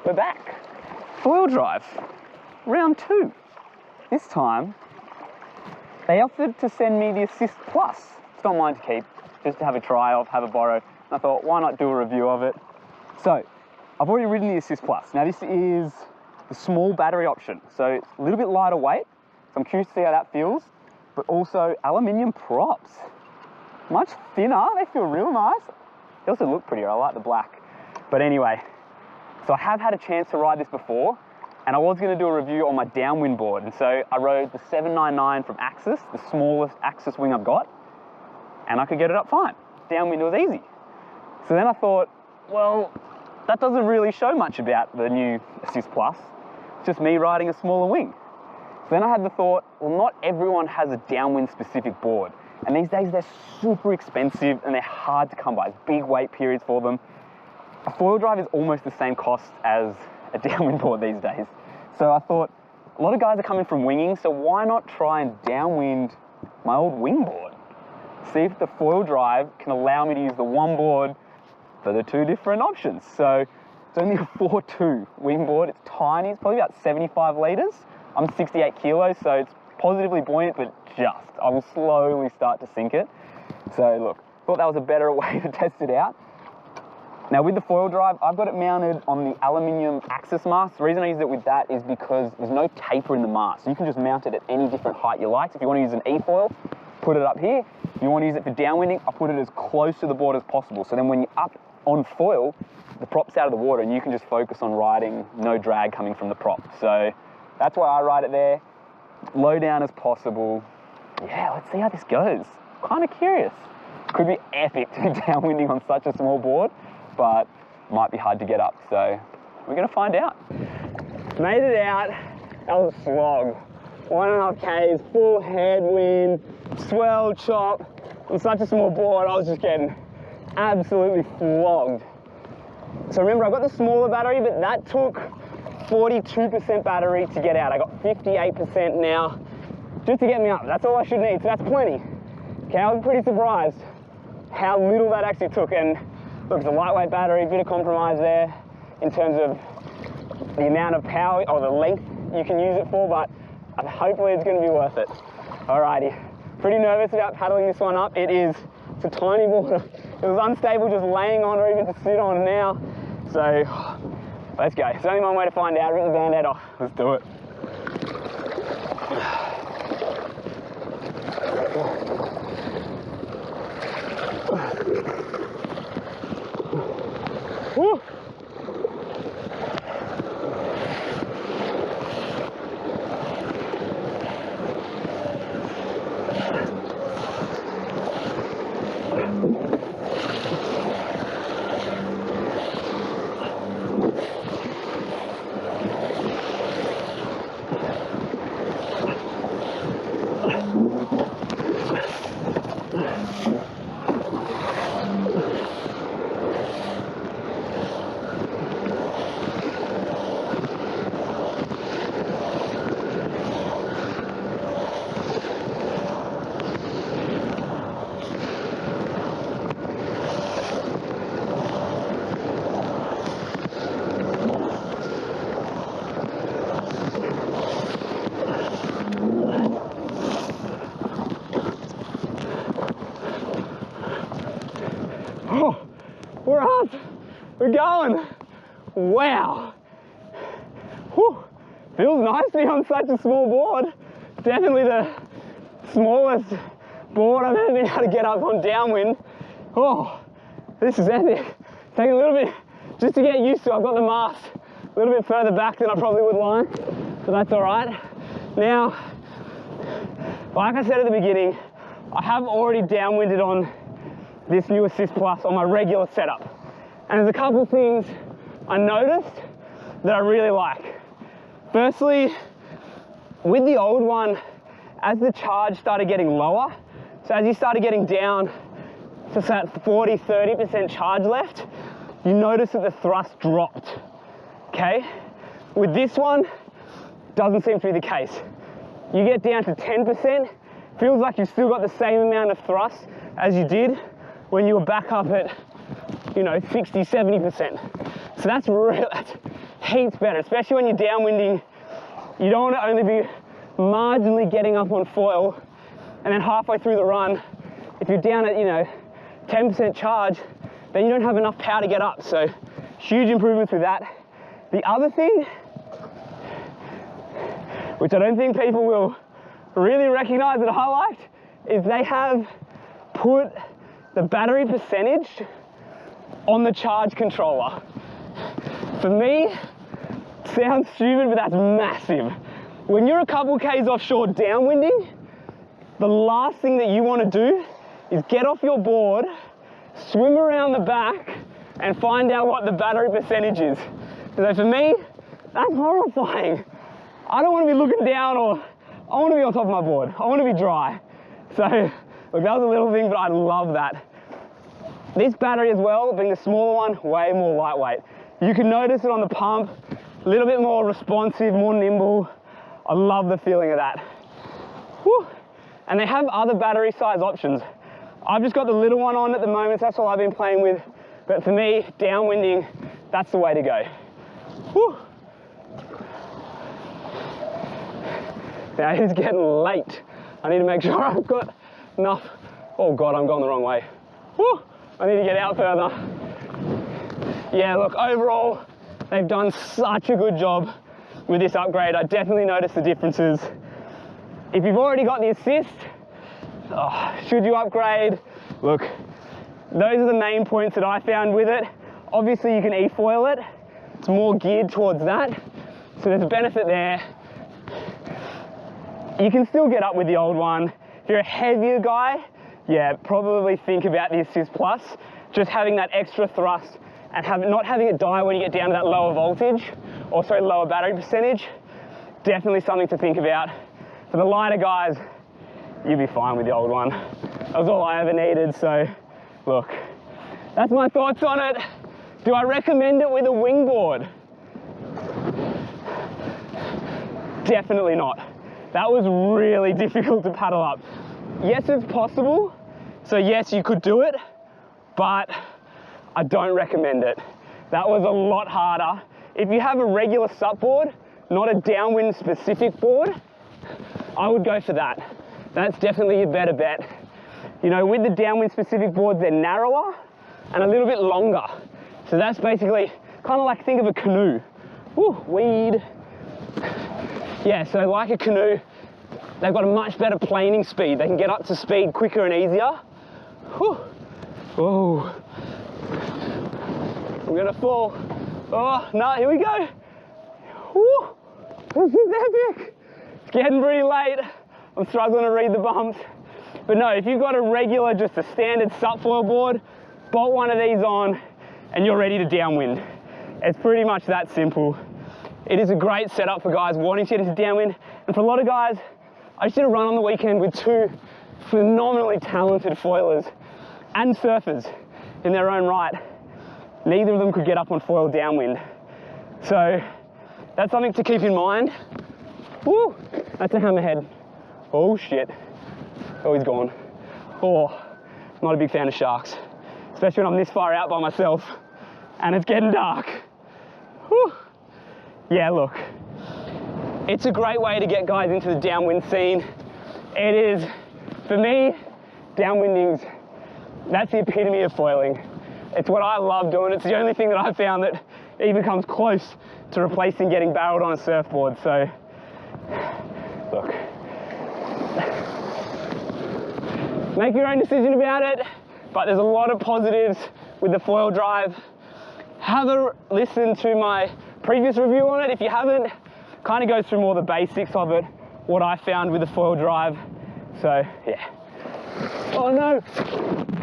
We're back. Four-wheel drive, round 2. This time, they offered to send me the Assist Plus. It's not mine to keep, just to have a try of, have a borrow. And I thought, why not do a review of it? So, I've already ridden the Assist Plus. Now this is the small battery option. So it's a little bit lighter weight. So I'm curious to see how that feels. But also alluminium props. Much thinner, they feel real nice. They also look prettier, I like the black. But anyway, so I have had a chance to ride this before, and I was going to do a review on my Downwind board. And so I rode the 799 from Axis, the smallest Axis wing I've got, and I could get it up fine. Downwind was easy. So then I thought, well, that doesn't really show much about the new Assist Plus. It's just me riding a smaller wing. So then I had the thought, well, not everyone has a Downwind specific board. And these days they're super expensive and they're hard to come by. It's big wait periods for them. A four-wheel drive is almost the same cost as a Downwind board these days. So I thought, a lot of guys are coming from winging, so why not try and downwind my old wingboard? See if the four-wheel drive can allow me to use the one board for the 2 different options. So it's only a 4.2 wingboard. It's tiny, it's probably about 75 litres. I'm 68 kilos, so it's positively buoyant, but I will slowly start to sink it. So look, thought that was a better way to test it out. Now with the four-wheel drive, I've got it mounted on the aluminium Axis mast. The reason I use it with that is because there's no taper in the mast. So you can just mount it at any different height you like. So if you want to use an E-foil, put it up here. If you want to use it for downwinding, I put it as close to the board as possible. So then when you're up on foil, the prop's out of the water and you can just focus on riding, no drag coming from the prop. So that's why I ride it there, low down as possible. Yeah, let's see how this goes. Kind of curious. Could be epic to be downwinding on such a small board, but might be hard to get up, so we're gonna find out. Made it out. That was a slog. 1.5 Ks, full headwind, swell chop. On such a small board, I was just getting absolutely flogged. So remember, I got the smaller battery, but that took 42% battery to get out. I got 58% now, just to get me up. That's all I should need, so that's plenty. Okay, I was pretty surprised how little that actually took. And look, it's a lightweight battery, bit of compromise there in terms of the amount of power or the length you can use it for, but hopefully it's going to be worth it. Alrighty, pretty nervous about paddling this one up. It's a tiny board. It was unstable just laying on or even to sit on now. So let's go. It's only one way to find out. Rip the band-aid off. Let's do it. Woo. Oh, we're up, we're going. Wow. Whew. Feels nice to be on such a small board. Definitely the smallest board I've ever been able to get up on downwind. Oh, this is epic. It's taking a little bit just to get used to. I've got the mast a little bit further back than I probably would like, but that's all right. Now, like I said at the beginning, I have already downwinded on this new Assist Plus on my regular setup. And there's a couple of things I noticed that I really like. Firstly, with the old one, as the charge started getting lower, so as you started getting down to that 40, 30% charge left, you notice that the thrust dropped, okay? With this one, doesn't seem to be the case. You get down to 10%, feels like you've still got the same amount of thrust as you did when you were back up at, 60, 70%. So that's heaps better, especially when you're downwinding. You don't want to only be marginally getting up on foil and then halfway through the run, if you're down at, you know, 10% charge, then you don't have enough power to get up. So huge improvements with that. The other thing, which I don't think people will really recognize and highlight, is they have put the battery percentage on the charge controller. For me, sounds stupid, but that's massive. When you're a couple Ks offshore downwinding, the last thing that you want to do is get off your board, swim around the back, and find out what the battery percentage is. So for me, that's horrifying. I don't want to be looking down, or I want to be on top of my board. I want to be dry. So, look, that was a little thing, but I love that. This battery as well, being the smaller one, way more lightweight. You can notice it on the pump, a little bit more responsive, more nimble. I love the feeling of that. Whew. And they have other battery size options. I've just got the little one on at the moment, so that's all I've been playing with. But for me, downwinding, that's the way to go. Whew. Now it's getting late. I need to make sure I've got enough. Oh God, I'm going the wrong way. Whew. I need to get out further. Yeah, look, overall, they've done such a good job with this upgrade. I definitely noticed the differences. If you've already got the assist, should you upgrade? Look, those are the main points that I found with it. Obviously you can e-foil it. It's more geared towards that. So there's a benefit there. You can still get up with the old one. If you're a heavier guy, yeah, probably think about the Assist Plus. Just having that extra thrust and not having it die when you get down to that lower voltage, or sorry, lower battery percentage, definitely something to think about. For the lighter guys, you'll be fine with the old one. That was all I ever needed, so look, that's my thoughts on it. Do I recommend it with a wingboard? Definitely not. That was really difficult to paddle up. Yes, it's possible. So yes, you could do it, but I don't recommend it. That was a lot harder. If you have a regular SUP board, not a downwind specific board, I would go for that. That's definitely your better bet. You know, with the downwind specific boards, they're narrower and a little bit longer. So that's basically kind of like, think of a canoe. Woo, weed. Yeah, so like a canoe, they've got a much better planing speed. They can get up to speed quicker and easier. Whew. Oh, I'm gonna fall. Oh, no, here we go. Whew. This is epic. It's getting pretty late. I'm struggling to read the bumps. But no, if you've got a regular, just a standard SUP foil board, bolt one of these on and you're ready to downwind. It's pretty much that simple. It is a great setup for guys wanting to get into downwind. And for a lot of guys, I just did a run on the weekend with two phenomenally talented foilers and surfers in their own right. Neither of them could get up on foil downwind. So that's something to keep in mind. Woo, that's a hammerhead. Oh shit. Oh, he's gone. Oh, not a big fan of sharks, especially when I'm this far out by myself and it's getting dark. Whew. Yeah, look, it's a great way to get guys into the downwind scene. It is, for me, downwinding's, that's the epitome of foiling. It's what I love doing. It's the only thing that I've found that even comes close to replacing getting barreled on a surfboard. So, look, make your own decision about it, but there's a lot of positives with the foil drive. Have a listen to my previous review on it if you haven't. Kind of goes through more the basics of it, what I found with the foil drive. So yeah. Oh no.